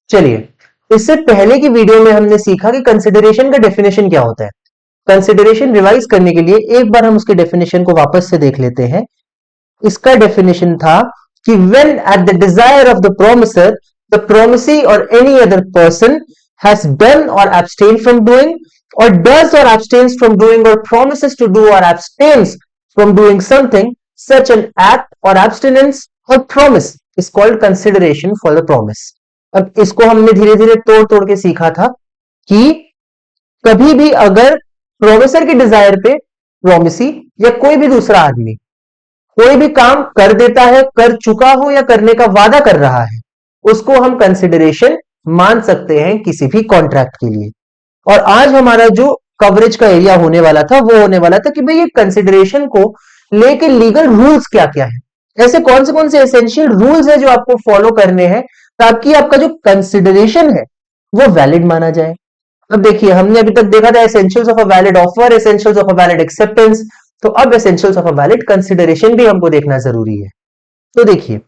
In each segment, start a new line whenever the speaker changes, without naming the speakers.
चलिए, इससे पहले की वीडियो में हमने सीखा कि कंसिडरेशन का डेफिनेशन क्या होता है। कंसिडरेशन रिवाइज करने के लिए एक बार हम उसके डेफिनेशन को वापस से देख लेते हैं। इसका डेफिनेशन था कि when at the desire of the promiser, the promisee or any other person has done or abstained from doing, or does or abstains from doing, or promises to do or abstains from doing something, such an act or abstinence or promise is called consideration for the promise. अब इसको हमने धीरे धीरे तोड़ तोड़ के सीखा था कि कभी भी अगर प्रोमिसर की डिजायर पे प्रोमिसी या कोई भी दूसरा आदमी कोई भी काम कर देता है, कर चुका हो या करने का वादा कर रहा है, उसको हम कंसिडरेशन मान सकते हैं किसी भी कॉन्ट्रैक्ट के लिए। और आज हमारा जो कवरेज का एरिया होने वाला था वो होने वाला था कि भाई ये कंसिडरेशन को लेके लीगल रूल्स क्या क्या है, ऐसे कौन से एसेंशियल रूल्स है जो आपको फॉलो करने हैं ताकि आपका जो कंसिडरेशन है वो वैलिड माना जाए। अब देखिए, हमने अभी तक देखा था essentials of a valid offer, essentials of a valid acceptance, तो अब essentials of a valid consideration भी हमको देखना जरूरी है। तो देखिए,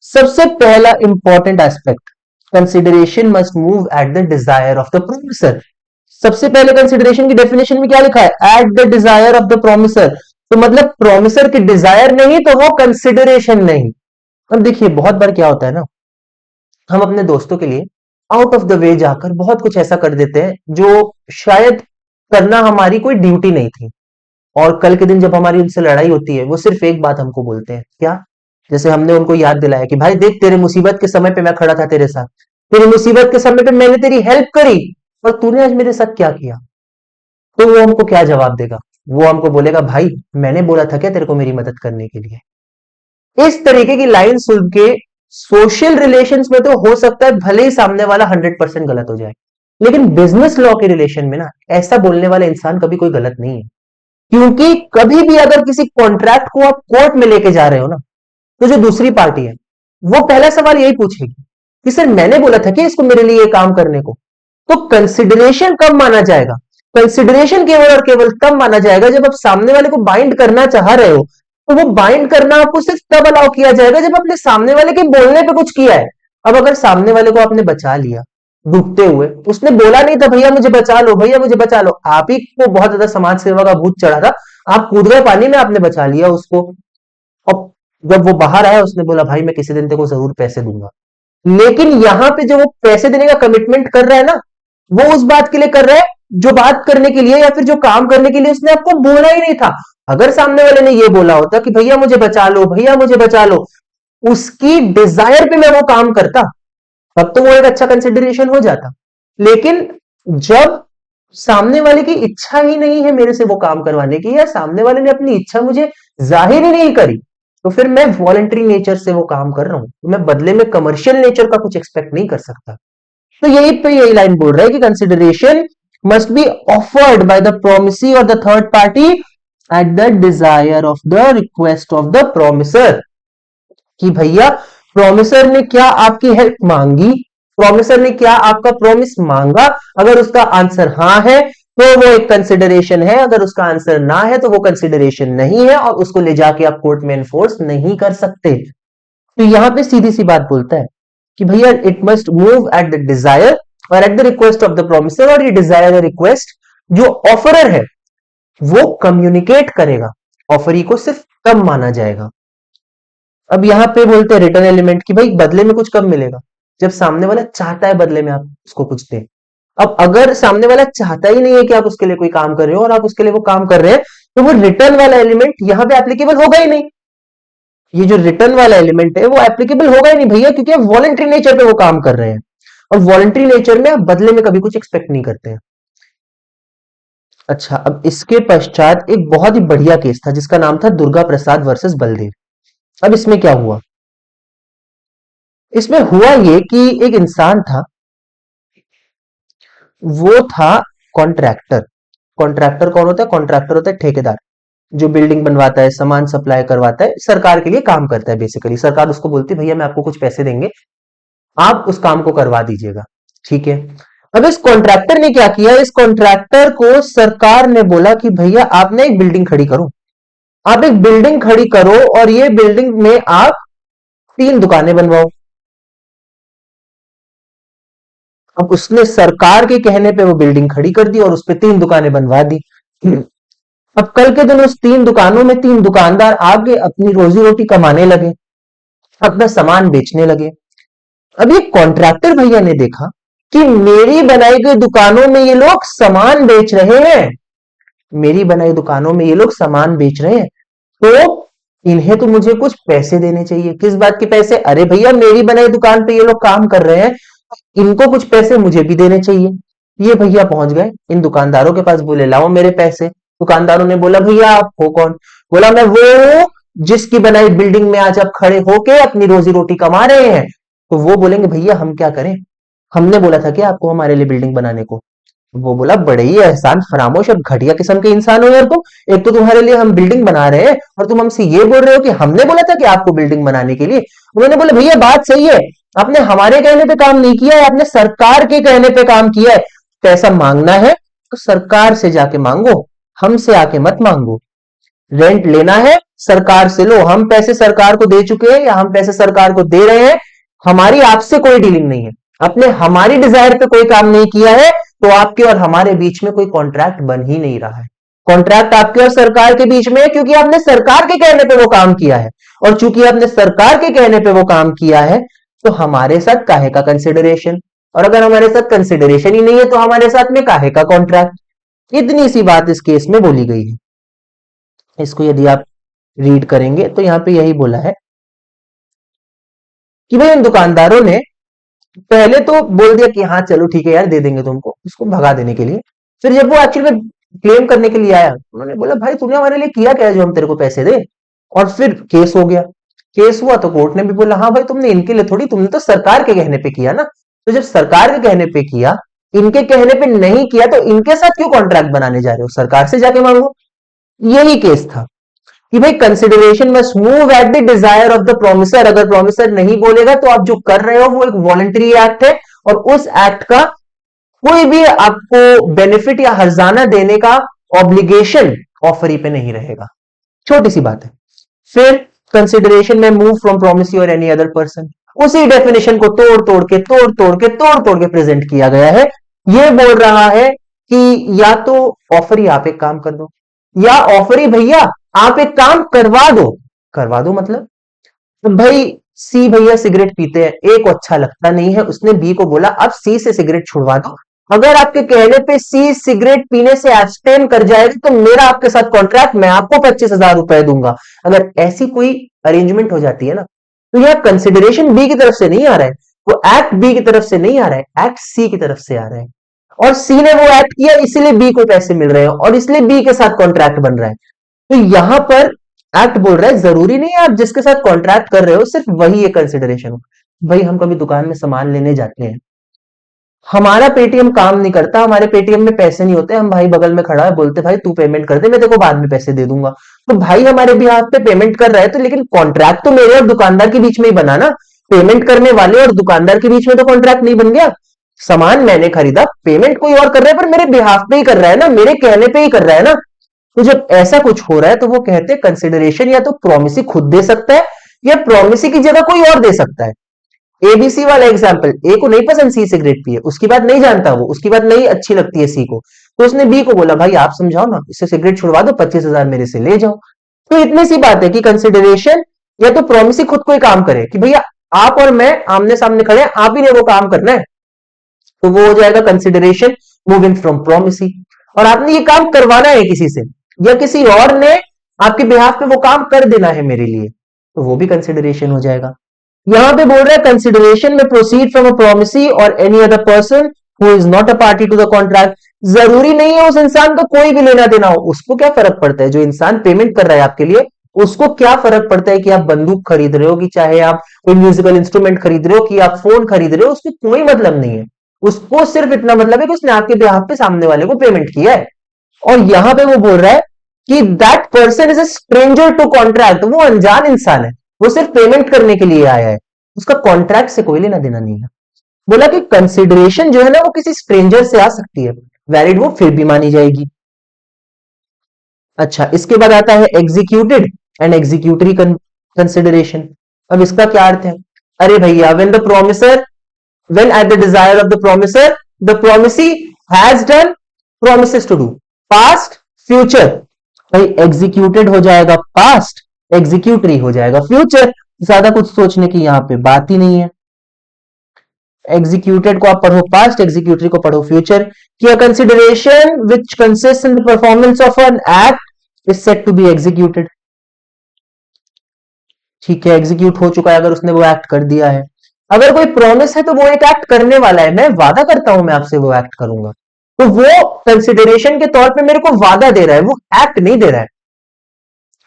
सबसे पहला important aspect, consideration must move at the desire of the promisor. सबसे पहले कंसिडरेशन की डेफिनेशन में क्या लिखा है? Eight the desire of the promisor. तो मतलब प्रोमिसर की डिजायर नहीं तो वो कंसिडरेशन नहीं। अब देखिए, बहुत बार क्या होता है ना, हम अपने दोस्तों के लिए आउट ऑफ द वे जाकर बहुत कुछ ऐसा कर देते हैं जो शायद करना हमारी कोई ड्यूटी नहीं थी, और कल के दिन जब हमारी उनसे लड़ाई होती है वो सिर्फ एक बात हमको बोलते हैं, क्या? जैसे हमने उनको याद दिलाया कि भाई देख, तेरे मुसीबत के समय पे मैं खड़ा था तेरे साथ, तेरी मुसीबत के समय पे मैंने तेरी हेल्प करी, और तूने आज मेरे साथ क्या किया? तो वो हमको क्या जवाब देगा? वो हमको बोलेगा, भाई मैंने बोला था क्या तेरे को मेरी मदद करने के लिए? इस तरीके की लाइन सुन के सोशल रिलेशंस में तो हो सकता है भले ही सामने वाला 100% गलत हो जाए, लेकिन बिजनेस लॉ के रिलेशन में ना ऐसा बोलने वाला इंसान कभी कोई गलत नहीं है। क्योंकि कभी भी अगर किसी कॉन्ट्रैक्ट को आप कोर्ट में लेके जा रहे हो ना, तो जो दूसरी पार्टी है वो पहला सवाल यही पूछेगी कि सर मैंने बोला था कि इसको मेरे लिए ये काम करने को। तो कंसिडरेशन कब माना जाएगा? कंसिडरेशन केवल और केवल तब माना जाएगा जब आप सामने वाले को बाइंड करना चाह रहे हो, तो वो बाइंड करना आपको सिर्फ तब अलाउ किया जाएगा जब अपने सामने वाले के बोलने पे कुछ किया है। अब अगर सामने वाले को आपने बचा लिया डूबते हुए, उसने बोला नहीं था भैया मुझे बचा लो, भैया मुझे बचा लो, आप ही को बहुत ज्यादा समाज सेवा का भूत चढ़ा था, आप कूद गए पानी में, आपने बचा लिया उसको। अब जब वो बाहर आया उसने बोला भाई मैं किसी दिन तेरे को जरूर पैसे दूंगा, लेकिन यहां पे जो वो पैसे देने का कमिटमेंट कर रहा है ना, वो उस बात के लिए कर रहा है जो बात करने के लिए या फिर जो काम करने के लिए उसने आपको बोला ही नहीं था। अगर सामने वाले ने ये बोला होता कि भैया मुझे बचा लो, भैया मुझे बचा लो, उसकी डिजायर पे मैं वो काम करता, तब तो वो एक अच्छा कंसिडरेशन हो जाता। लेकिन जब सामने वाले की इच्छा ही नहीं है मेरे से वो काम करवाने की, या सामने वाले ने अपनी इच्छा मुझे जाहिर ही नहीं करी, तो फिर मैं वॉलंटरी नेचर से वो काम कर रहा हूं, तो मैं बदले में कमर्शियल नेचर का कुछ एक्सपेक्ट नहीं कर सकता। तो यही पे यही लाइन बोल रहा है कि consideration must be offered by the promisee और the third party at the desire of the request of the promisor. कि भैया प्रोमिसर ने क्या आपकी हेल्प मांगी, प्रोमिसर ने क्या आपका प्रॉमिस मांगा? अगर उसका आंसर हां है तो वो एक कंसिडरेशन है, अगर उसका आंसर ना है तो वो कंसिडरेशन नहीं है, और उसको ले जाके आप कोर्ट में एनफोर्स नहीं कर सकते। तो यहां पे सीधी सी बात बोलता है कि भैया it must move at the desire और at the request of the promisor, और ये डिजायर और रिक्वेस्ट जो ऑफरर है वो कम्युनिकेट करेगा, ऑफरी को सिर्फ तब माना जाएगा। अब यहां पे बोलते हैं रिटर्न एलिमेंट की भाई बदले में कुछ कब मिलेगा? जब सामने वाला चाहता है बदले में आप उसको कुछ दें। अब अगर सामने वाला चाहता ही नहीं है कि आप उसके लिए कोई काम कर रहे हो और आप उसके लिए वो काम कर रहे हैं, तो वो रिटर्न वाला एलिमेंट यहां पे एप्लीकेबल होगा ही नहीं। ये जो रिटर्न वाला एलिमेंट है वो एप्लीकेबल होगा ही नहीं भैया, क्योंकि आप वॉलंटरी नेचर पे वो काम कर रहे हैं, और वॉलंटरी नेचर में आप बदले में कभी कुछ एक्सपेक्ट नहीं करते हैं। अच्छा, अब इसके पश्चात एक बहुत ही बढ़िया केस था जिसका नाम था दुर्गा प्रसाद वर्सेस बलदेव। अब इसमें क्या हुआ? इसमें हुआ ये कि एक इंसान था, वो था कॉन्ट्रैक्टर। कॉन्ट्रैक्टर कौन होता है? कॉन्ट्रैक्टर होता है ठेकेदार, जो बिल्डिंग बनवाता है, सामान सप्लाई करवाता है, सरकार के लिए काम करता है। बेसिकली सरकार उसको बोलती है भैया मैं आपको कुछ पैसे देंगे, आप उस काम को करवा दीजिएगा, ठीक है। अब इस कॉन्ट्रैक्टर ने क्या किया? इस कॉन्ट्रैक्टर को सरकार ने बोला कि भैया आपने एक बिल्डिंग खड़ी करो, आप एक बिल्डिंग खड़ी करो और ये बिल्डिंग में आप 3 दुकानें बनवाओ। अब उसने सरकार के कहने पे वो बिल्डिंग खड़ी कर दी और उस पे 3 दुकानें बनवा दी। अब कल के दिन उस 3 दुकानों में 3 दुकानदार आगे अपनी रोजी रोटी कमाने लगे, अपना सामान बेचने लगे। अब ये कॉन्ट्रैक्टर भैया ने देखा कि मेरी बनाई गई दुकानों में ये लोग सामान बेच रहे हैं, मेरी बनाई दुकानों में ये लोग सामान बेच रहे हैं, तो इन्हें तो मुझे कुछ पैसे देने चाहिए। किस बात के पैसे? अरे भैया मेरी बनाई दुकान पे ये लोग काम कर रहे हैं, इनको कुछ पैसे मुझे भी देने चाहिए। ये भैया पहुंच गए इन दुकानदारों के पास, बोले लाओ मेरे पैसे। दुकानदारों ने बोला भैया आप हो कौन? बोला मैं वो हूं जिसकी बनाई बिल्डिंग में आज आप खड़े होके अपनी रोजी रोटी कमा रहे हैं। तो वो बोलेंगे भैया हम क्या करें, हमने बोला था कि आपको हमारे लिए बिल्डिंग बनाने को। वो बोला बड़े ही एहसान फरामोश और घटिया किस्म के इंसान हो यार तुम। एक तो तुम्हारे लिए हम बिल्डिंग बना रहे हैं और तुम हमसे ये बोल रहे हो कि हमने बोला था कि आपको बिल्डिंग बनाने के लिए। उन्होंने बोला भैया बात सही है, आपने हमारे कहने पे काम नहीं किया है, आपने सरकार के कहने पे काम किया है। पैसा मांगना है तो सरकार से जाके मांगो, हमसे आके मत मांगो। रेंट लेना है सरकार से लो, हम पैसे सरकार को दे चुके हैं या हम पैसे सरकार को दे रहे हैं, हमारी आपसे कोई डीलिंग नहीं है। आपने हमारी डिजायर पे कोई काम नहीं किया है तो आपके और हमारे बीच में कोई कॉन्ट्रैक्ट बन ही नहीं रहा है। कॉन्ट्रैक्ट आपके और सरकार के बीच में है क्योंकि आपने सरकार के कहने पे वो काम किया है, और चूंकि आपने सरकार के कहने पे वो काम किया है तो हमारे साथ काहे का कंसिडरेशन, और अगर हमारे साथ कंसिडरेशन ही नहीं है तो हमारे साथ में काहे का कॉन्ट्रैक्ट। इतनी सी बात इस केस में बोली गई है। इसको यदि आप रीड करेंगे तो यहां पे यही बोला है कि भाई इन दुकानदारों ने पहले तो बोल दिया कि हाँ चलो ठीक है यार दे देंगे तुमको, उसको भगा देने के लिए। फिर जब वो एक्चुअली में क्लेम करने के लिए आया, उन्होंने बोला भाई तूने हमारे लिए किया क्या है जो हम तेरे को पैसे दे। और फिर केस हो गया। केस हुआ तो कोर्ट ने भी बोला हाँ भाई तुमने इनके लिए थोड़ी, तुमने तो सरकार के कहने पे किया ना। तो जब सरकार के कहने पे किया, इनके कहने पे नहीं किया, तो इनके साथ क्यों कॉन्ट्रैक्ट बनाने जा रहे हो, सरकार से जाके मांगो। यही केस था कि भाई consideration must move at the desire of the promisor. अगर प्रोमिसर नहीं बोलेगा तो आप जो कर रहे हो वो एक वॉलंटरी एक्ट है, और उस एक्ट का कोई भी आपको बेनिफिट या हर्जाना देने का ऑब्लिगेशन ऑफरी पे नहीं रहेगा। छोटी सी बात है। फिर कंसिडरेशन में मूव फ्रॉम प्रोमिस और एनी अदर पर्सन, उसी डेफिनेशन को तोड़ तोड़ के प्रेजेंट किया गया है। ये बोल रहा है कि या तो ऑफरी आप एक काम कर दो, या ऑफरी भैया आप एक काम करवा दो मतलब तो भाई सी भैया सिगरेट पीते हैं, ए को अच्छा लगता नहीं है, उसने बी को बोला अब सी से सिगरेट छुड़वा दो। अगर आपके कहने पे सी सिगरेट पीने से एब्सटेन कर जाएगा तो मेरा आपके साथ कॉन्ट्रैक्ट, मैं आपको 25,000 रुपए दूंगा। अगर ऐसी कोई अरेंजमेंट हो जाती है ना, तो यह कंसिडरेशन बी की तरफ से नहीं आ रहा है, वो एक्ट बी की तरफ से नहीं आ रहा है, एक्ट सी की तरफ से आ रहा है। और सी ने वो एक्ट किया इसलिए बी को पैसे मिल रहे हैं और इसलिए बी के साथ कॉन्ट्रैक्ट बन रहा है। तो यहां पर एक्ट बोल रहा है जरूरी नहीं है आप जिसके साथ कॉन्ट्रैक्ट कर रहे हो सिर्फ वही एक कंसिडरेशन हो। भाई हम कभी दुकान में सामान लेने जाते हैं, हमारा पेटीएम काम नहीं करता, हमारे पेटीएम में पैसे नहीं होते, हम भाई बगल में खड़ा है बोलते भाई तू पेमेंट कर दे मैं तेरे को बाद में पैसे दे दूंगा। तो भाई हमारे बिहाफ पे पेमेंट कर रहा है तो लेकिन कॉन्ट्रैक्ट तो मेरे और दुकानदार के बीच में ही बना ना, पेमेंट करने वाले और दुकानदार के बीच में तो कॉन्ट्रैक्ट नहीं बन गया। सामान मैंने खरीदा, पेमेंट कोई और कर रहा है पर मेरे बिहाफ पे ही कर रहा है ना, मेरे कहने पे ही कर रहा है ना। तो जब ऐसा कुछ हो रहा है तो वो कहते हैं कंसिडरेशन या तो प्रोमिसी खुद दे सकता है या प्रोमिसी की जगह कोई और दे सकता है। एबीसी वाला एग्जाम्पल, ए को नहीं पसंद सी सिगरेट पिए, उसकी बात नहीं जानता वो, उसकी बात नहीं अच्छी लगती है सी को, तो उसने बी को बोला भाई आप समझाओ ना, इससे सिगरेट छुड़वा दो 25,000 मेरे से ले जाओ। तो इतनी सी बात है कि कंसिडरेशन या तो प्रोमिसी खुद कोई काम करे कि भैया आप और मैं आमने सामने खड़े हैं, आप ही ने वो काम करना है, तो वो हो जाएगा कंसिडरेशन मूविंग फ्रॉम प्रोमिसी। और आपने ये काम करवाना है किसी से या किसी और ने आपके बिहाफ पे वो काम कर देना है मेरे लिए, तो वो भी कंसिडरेशन हो जाएगा। यहां पे बोल रहा है कंसिडरेशन में प्रोसीड फ्रॉम अ प्रोमिसी और any other person who is not a party to the contract. जरूरी नहीं है उस इंसान का कोई भी लेना देना हो, उसको क्या फर्क पड़ता है, जो इंसान पेमेंट कर रहा है आपके लिए उसको क्या फर्क पड़ता है कि आप बंदूक खरीद रहे हो, कि चाहे आप कोई म्यूजिकल इंस्ट्रूमेंट खरीद रहे हो, कि आप फोन खरीद रहे हो, उसको कोई मतलब नहीं है। उसको सिर्फ इतना मतलब है कि उसने आपके बिहाफ पे सामने वाले को पेमेंट किया है। और यहां पे वो बोल रहा है कि that person is a stranger to contract, वो अनजान इंसान है, वो सिर्फ पेमेंट करने के लिए आया है, उसका कॉन्ट्रैक्ट से कोई लेना देना नहीं है। बोला कि कंसिडरेशन जो है ना वो किसी स्ट्रेंजर से आ सकती है, वैलिड वो फिर भी मानी जाएगी। अच्छा, इसके बाद आता है एग्जीक्यूटेड एंड एग्जीक्यूटरी कंसिडरेशन। अब इसका क्या अर्थ है? अरे भैया when the promisor when at the desire of the promiser the promisee has done promises to do. past future, भाई एग्जीक्यूटेड हो जाएगा पास्ट, एग्जीक्यूटरी हो जाएगा फ्यूचर, ज्यादा कुछ सोचने की यहां पे बात ही नहीं है। एग्जीक्यूटेड को आप पढ़ो पास्ट, एग्जीक्यूटरी को पढ़ो फ्यूचर। कि a consideration which consist in the performance of an act is set to be executed. ठीक है, एग्जीक्यूट हो चुका है अगर उसने वो एक्ट कर दिया है। अगर कोई प्रॉमिस है तो वो एक एक्ट करने वाला है, मैं वादा करता हूं मैं आपसे वो एक्ट करूंगा, तो वो कंसिडरेशन के तौर पे मेरे को वादा दे रहा है, वो एक्ट नहीं दे रहा है।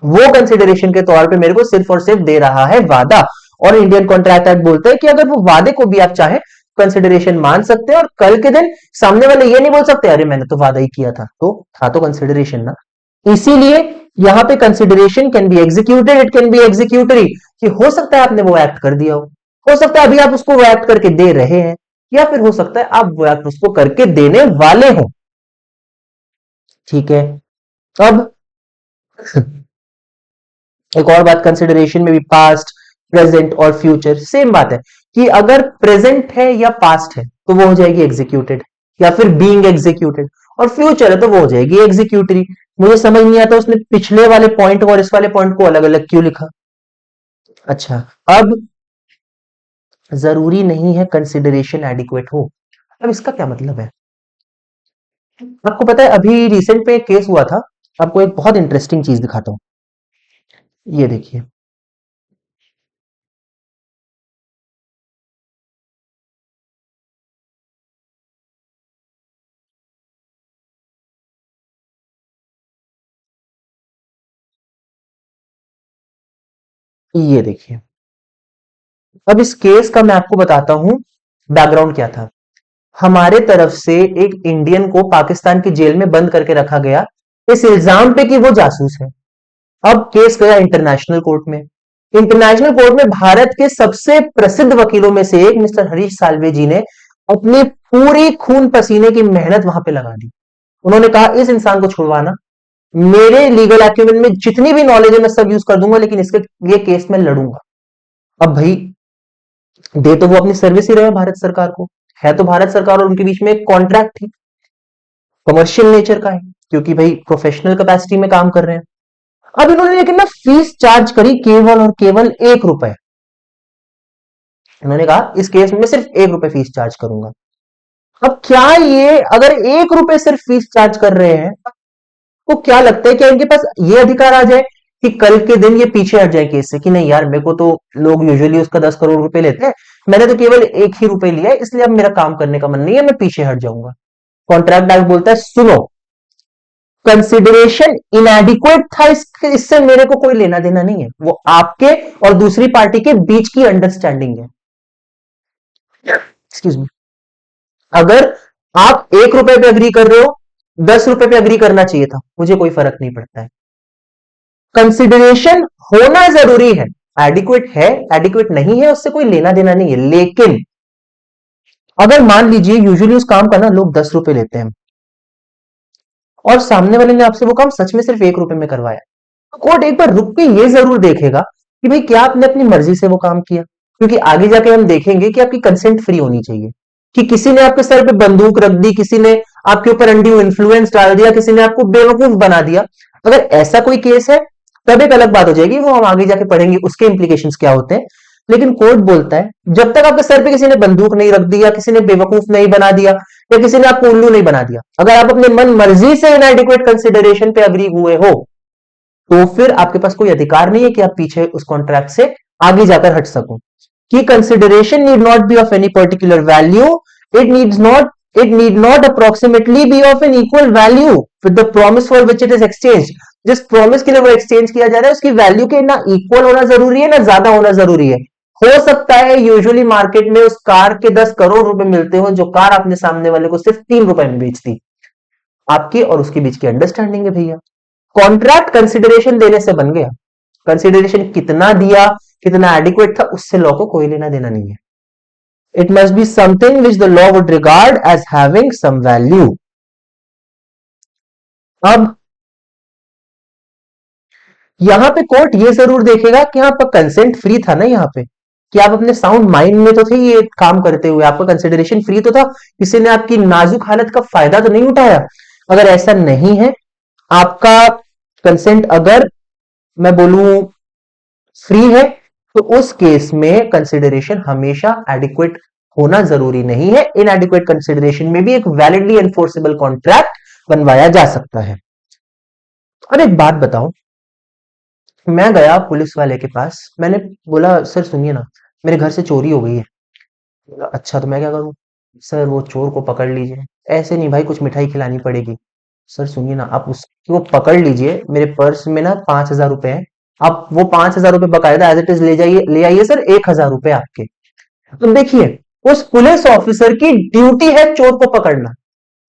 वो कंसिडरेशन के तौर पे मेरे को सिर्फ और सिर्फ दे रहा है वादा। और इंडियन कॉन्ट्रैक्ट एक्ट बोलते हैं कि अगर वो वादे को भी आप चाहे कंसिडरेशन मान सकते हैं, और कल के दिन सामने वाले ये नहीं बोल सकते अरे मैंने तो वादा ही किया था, तो था तो कंसिडरेशन ना। इसीलिए यहां पे consideration can be executed, it can be executory, कि हो सकता है आपने वो एक्ट कर दिया हो सकता है अभी आप उसको वो एक्ट करके दे रहे हैं, या फिर हो सकता है आप वो एक्ट उसको करके देने वाले हो। ठीक है, अब एक और बात, कंसिडरेशन में भी पास्ट, प्रेजेंट और फ्यूचर सेम बात है, कि अगर प्रेजेंट है या पास्ट है तो वो हो जाएगी एग्जीक्यूटेड या फिर बीइंग एग्जीक्यूटेड, और फ्यूचर है तो वो हो जाएगी एग्जीक्यूटरी। मुझे समझ नहीं आता उसने पिछले वाले पॉइंट और इस वाले पॉइंट को अलग अलग क्यों लिखा। अच्छा, अब जरूरी नहीं है कंसिडरेशन एडिक्वेट हो। अब इसका क्या मतलब है, आपको पता है अभी रिसेंट में एक केस हुआ था, आपको एक बहुत इंटरेस्टिंग चीज दिखाता हूं। ये देखिए, ये देखिए, अब इस केस का मैं आपको बताता हूं बैकग्राउंड क्या था। हमारे तरफ से एक इंडियन को पाकिस्तान की जेल में बंद करके रखा गया इस इल्जाम पे कि वो जासूस है। अब केस गया इंटरनेशनल कोर्ट में। इंटरनेशनल कोर्ट में भारत के सबसे प्रसिद्ध वकीलों में से एक मिस्टर हरीश साल्वे जी ने अपनी पूरी खून पसीने की मेहनत वहां पे लगा दी। उन्होंने कहा इस इंसान को छुड़वाना, मेरे लीगल एक्यूमेंट में जितनी भी नॉलेज है मैं सब यूज कर दूंगा, लेकिन इसके ये केस में लड़ूंगा। अब भाई दे तो वो अपनी सर्विस ही रहे भारत सरकार को, है तो भारत सरकार और उनके बीच में एक कॉन्ट्रैक्ट थी, कमर्शियल नेचर का है, क्योंकि भाई प्रोफेशनल कैपेसिटी में काम कर रहे हैं। अब इन्होंने लेकिन ना फीस चार्ज करी केवल और केवल 1 रुपए। उन्होंने कहा इस केस में मैं सिर्फ 1 रुपए फीस चार्ज करूंगा। अब क्या ये अगर 1 रुपए सिर्फ फीस चार्ज कर रहे हैं, तो क्या लगता है कि इनके पास ये अधिकार आ जाए कि कल के दिन ये पीछे हट जाए केस से, कि नहीं यार मेरे को तो लोग यूजुअली उसका 10 करोड़ रुपए लेते हैं, मैंने तो केवल 1 ही रुपए लिया है, इसलिए अब मेरा काम करने का मन नहीं है, मैं पीछे हट जाऊंगा। कॉन्ट्रैक्ट एक्ट बोलता है सुनो, कंसिडरेशन इनएडिक्वेट था, इससे मेरे को कोई लेना देना नहीं है, वो आपके और दूसरी पार्टी के बीच की अंडरस्टैंडिंग है। एक्सक्यूज मी, अगर आप 1 रुपए पे अग्री कर रहे हो, 10 रुपए पे अग्री करना चाहिए था, मुझे कोई फर्क नहीं पड़ता है। कंसिडरेशन होना जरूरी है, एडिक्वेट है एडिक्वेट नहीं है उससे कोई लेना देना नहीं है। लेकिन अगर मान लीजिए यूजुअली उस काम का ना लोग 10 रुपए लेते हैं, और सामने वाले ने आपसे वो काम सच में सिर्फ 1 रुपए में करवाया, तो कोर्ट एक बार रुक के ये जरूर देखेगा कि भाई क्या आपने अपनी मर्जी से वो काम किया, क्योंकि आगे जाके हम देखेंगे कि आपकी कंसेंट फ्री होनी चाहिए। कि किसी ने आपके सर पे बंदूक रख दी, किसी ने आपके ऊपर अनड्यू इन्फ्लुएंस डाल दिया, किसी ने आपको बेवकूफ बना दिया, अगर ऐसा कोई केस है तब एक अलग बात हो जाएगी, वो हम आगे जाके पढ़ेंगे उसके इंप्लीकेशंस क्या होते हैं। लेकिन कोर्ट बोलता है जब तक आपके सर पे किसी ने बंदूक नहीं रख दिया, किसी ने बेवकूफ नहीं बना दिया, या किसी ने आपको उल्लू नहीं बना दिया, अगर आप अपने मन मर्जी से इनएडिक्वेट कंसिडरेशन पे अग्री हुए हो, तो फिर आपके पास कोई अधिकार नहीं है कि आप पीछे उस कॉन्ट्रैक्ट से आगे जाकर हट सको। कि consideration need not be of any particular value, it need not approximately be of an equal value with the promise for which it is exchange. जिस प्रॉमिस के लिए वो एक्सचेंज किया जा रहा है उसकी वैल्यू के ना इक्वल होना जरूरी है ना ज्यादा होना जरूरी है। हो सकता है यूजुअली मार्केट में उस कार के 10 करोड़ रुपए मिलते हो जो कार आपने सामने वाले को सिर्फ 3 रुपए में बेच दी। आपकी और उसके बीच की अंडरस्टैंडिंग है भैया। कॉन्ट्रैक्ट कंसिडरेशन देने से बन गया, कंसिडरेशन कितना दिया, कितना एडिक्वेट था, उससे लॉ को कोई लेना देना नहीं है। It must be something which the law would regard as having some value. अब यहां पे कोर्ट ये जरूर देखेगा कि हाँ आपका कंसेंट फ्री था ना, यहां पे कि आप अपने साउंड माइंड में तो थे ये काम करते हुए, आपका कंसिडरेशन फ्री तो था, किसी ने आपकी नाजुक हालत का फायदा तो नहीं उठाया? अगर ऐसा नहीं है, आपका कंसेंट अगर मैं बोलूं फ्री है, तो उस केस में कंसिडरेशन हमेशा एडिक्वेट होना जरूरी नहीं है। इनएडिक्वेट कंसिडरेशन में भी एक वैलिडली एनफोर्सेबल कॉन्ट्रैक्ट बनवाया जा सकता है। और एक बात बताओ, मैं गया पुलिस वाले के पास, मैंने बोला सर सुनिए ना, मेरे घर से चोरी हो गई है। बोला अच्छा, तो मैं क्या करूं? सर वो चोर को पकड़ लीजिए। ऐसे नहीं भाई, कुछ मिठाई खिलानी पड़ेगी। सर सुनिए ना, आप उसको पकड़ लीजिए, मेरे पर्स में ना 5,000 रुपए है, आप वो 5,000 रुपए बकायदा एज इट इज ले जाइए, ले आइए सर, 1,000 रुपए आपके। तो देखिए, उस पुलिस ऑफिसर की ड्यूटी है चोर को पकड़ना।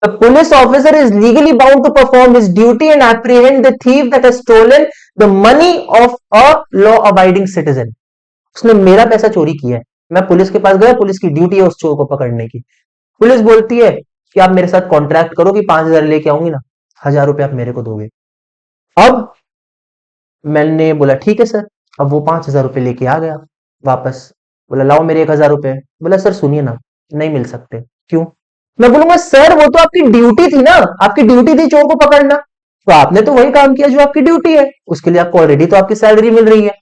The police officer is legally bound to perform his duty and apprehend the thief that has stolen the money of a law-abiding citizen. उसने मेरा पैसा चोरी किया है, मैं पुलिस के पास गया, पुलिस की ड्यूटी है उस चोर को पकड़ने की। पुलिस बोलती है कि आप मेरे साथ कॉन्ट्रैक्ट करो कि 5,000 लेके आऊंगी ना, 1,000 रुपए आप मेरे को दोगे। अब मैंने बोला ठीक है सर। अब वो 5,000 रुपए लेके आ गया वापस। बोला लाओ मेरे 1,000 रुपए। बोला सर सुनिए ना, नहीं मिल सकते। क्यों? मैं बोलूंगा सर वो तो आपकी ड्यूटी थी ना, आपकी ड्यूटी थी चोर को पकड़ना, तो आपने तो वही काम किया जो आपकी ड्यूटी है, उसके लिए आपको ऑलरेडी तो आपकी सैलरी मिल रही है,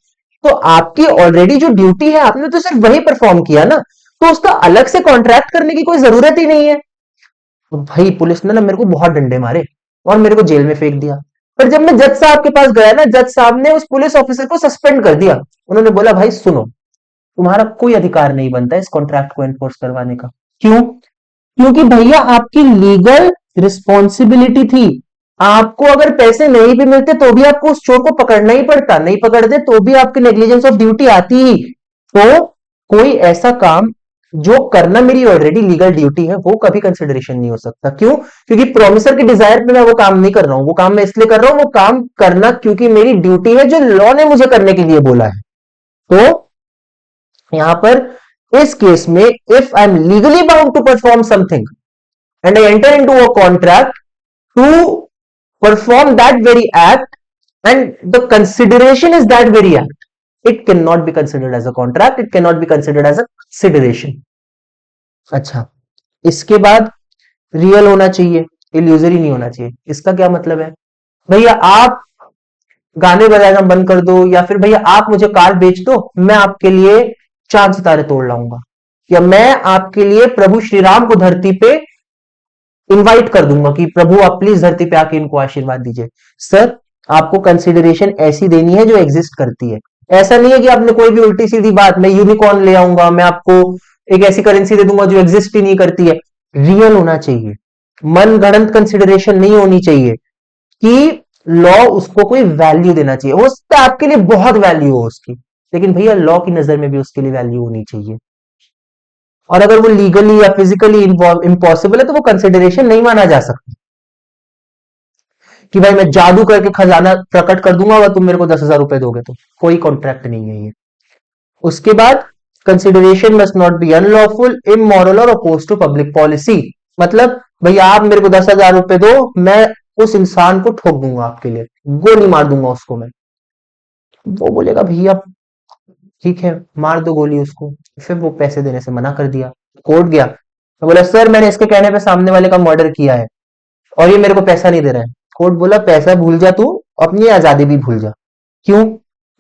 तो आपकी ऑलरेडी जो ड्यूटी है आपने तो सिर्फ वही परफॉर्म किया ना, तो उसका अलग से कॉन्ट्रैक्ट करने की कोई जरूरत ही नहीं है। तो भाई पुलिस ने ना मेरे को बहुत डंडे मारे और मेरे को जेल में फेंक दिया। पर जब मैं जज साहब के पास गया ना, जज साहब ने उस पुलिस ऑफिसर को सस्पेंड कर दिया। उन्होंने बोला भाई सुनो, तुम्हारा कोई अधिकार नहीं बनता इस कॉन्ट्रैक्ट को एनफोर्स करवाने का। क्यों? क्योंकि भैया आपकी लीगल रिस्पॉन्सिबिलिटी थी, आपको अगर पैसे नहीं भी मिलते तो भी आपको उस चोर को पकड़ना ही पड़ता, नहीं पकड़ते तो भी आपकी नेग्लिजेंस ऑफ ड्यूटी आती ही। तो कोई ऐसा काम जो करना मेरी ऑलरेडी लीगल ड्यूटी है वो कभी कंसिडरेशन नहीं हो सकता। क्यों? क्योंकि प्रोमिसर की डिजायर पे मैं वो काम नहीं कर रहा हूं, वो काम मैं इसलिए कर रहा हूं, वो काम करना क्योंकि मेरी ड्यूटी है जो लॉ ने मुझे करने के लिए बोला है। तो यहां पर इस केस में if I am legally bound to perform something and I enter into a contract to perform that very act and the consideration is that very act, it cannot be considered as a contract, it cannot be considered as a consideration. अच्छा, इसके बाद real होना चाहिए, illusory नहीं होना चाहिए। इसका क्या मतलब है? भैया आप गाने बजाना बंद कर दो, या फिर भैया आप मुझे कार बेच दो, मैं आपके लिए चांद सितारे तोड़ लाऊंगा, या मैं आपके लिए प्रभु श्री राम को धरती पे इनवाइट कर दूंगा कि प्रभु आप प्लीज धरती पे आके इनको आशीर्वाद दीजिए। सर आपको कंसिडरेशन ऐसी देनी है जो एग्जिस्ट करती है। ऐसा नहीं है कि आपने कोई भी उल्टी सीधी बात, मैं यूनिकॉर्न ले आऊंगा, मैं आपको एक ऐसी करेंसी दे दूंगा जो एग्जिस्ट ही नहीं करती है। रियल होना चाहिए, मन गढ़ंत कंसिडरेशन नहीं होनी चाहिए कि लॉ उसको कोई वैल्यू देना चाहिए, हो सकता है आपके लिए बहुत वैल्यू हो उसकी, लेकिन भैया लॉ की नजर में भी उसके लिए वैल्यू होनी चाहिए। और अगर वो लीगली या फिजिकली इम्पॉसिबल है तो वो कंसिडरेशन नहीं माना जा सकता कि भाई मैं जादू करके खजाना प्रकट कर दूंगा अगर तुम मेरे को 10,000 रुपए दोगे तो। कोई कॉन्ट्रैक्ट नहीं है ये। उसके बाद consideration must not be unlawful, immoral और अपोज टू पब्लिक पॉलिसी। मतलब भैया आप मेरे को 10,000 रुपए दो, मैं उस इंसान को ठोक दूंगा आपके लिए, गोली मार दूंगा उसको मैं। वो बोलेगा भैया ठीक है मार दो गोली उसको। फिर वो पैसे देने से मना कर दिया, कोर्ट गया, तो बोला सर मैंने इसके कहने पे सामने वाले का मर्डर किया है और ये मेरे को पैसा नहीं दे रहा है। कोर्ट बोला पैसा भूल जा तू, अपनी आजादी भी भूल जा। क्यों?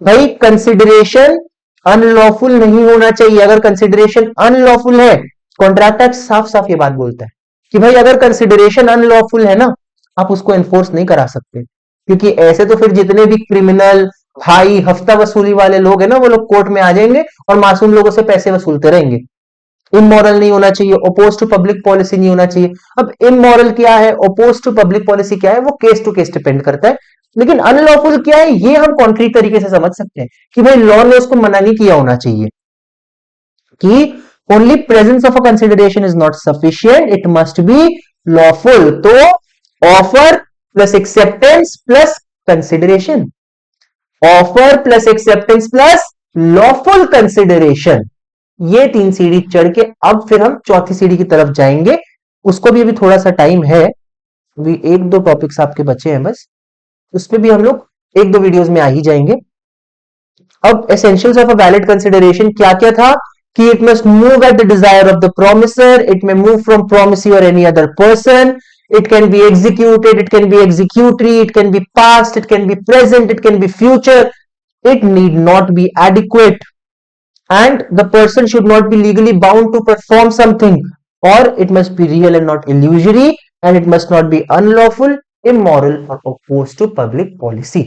भाई कंसिडरेशन अनलॉफुल नहीं होना चाहिए। अगर कंसिडरेशन अनलॉफुल है, कॉन्ट्रैक्ट एक्ट साफ साफ ये बात बोलता है कि भाई अगर कंसिडरेशन अनलॉफुल है ना, आप उसको एनफोर्स नहीं करा सकते, क्योंकि ऐसे तो फिर जितने भी क्रिमिनल भाई हफ्ता वसूली वाले लोग हैं ना, वो लोग कोर्ट में आ जाएंगे और मासूम लोगों से पैसे वसूलते रहेंगे। इमोरल नहीं होना चाहिए, ओपोज टू पब्लिक पॉलिसी नहीं होना चाहिए। अब इमोरल क्या है, ओपोज टू पब्लिक पॉलिसी क्या है, वो केस टू केस डिपेंड करता है। लेकिन अनलॉफुल क्या है ये हम कॉन्क्रीट तरीके से समझ सकते हैं कि भाई लॉ ने उसको मना नहीं किया होना चाहिए कि only presence of a consideration is not sufficient, it must be lawful. तो offer plus acceptance plus consideration, offer plus acceptance plus lawful consideration, ये 3 सीढ़ी चढ़ के अब फिर हम चौथी सीढ़ी की तरफ जाएंगे। उसको भी अभी थोड़ा सा टाइम है, अभी 1-2 टॉपिक्स आपके बचे हैं बस, उस पे भी हम लोग 1-2 वीडियोस में आ ही जाएंगे। अब essentials of a valid consideration क्या क्या था कि it must move at the desire of the promisor, it may move from promisee और any other person, it can be executed, it can be executory, it can be past, it can be present, it can be future, it need not be adequate, and the person should not be legally bound to perform something, or it must be real and not illusory, and it must not be unlawful, immoral or opposed to public policy.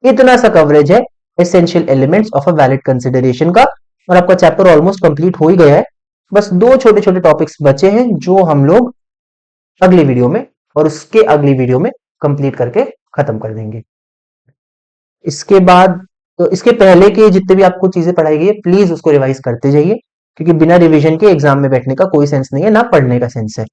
इतना सा coverage है essential elements of a valid consideration का, और आपका chapter almost complete हो ही गया है। बस दो छोटे छोटे टॉपिक्स बचे हैं जो हम लोग अगली वीडियो में और उसके अगली वीडियो में कंप्लीट करके खत्म कर देंगे। इसके बाद तो इसके पहले के जितने भी आपको चीजें पढ़ाई गई है प्लीज उसको रिवाइज करते जाइए, क्योंकि बिना रिवीजन के एग्जाम में बैठने का कोई सेंस नहीं है, ना पढ़ने का सेंस है।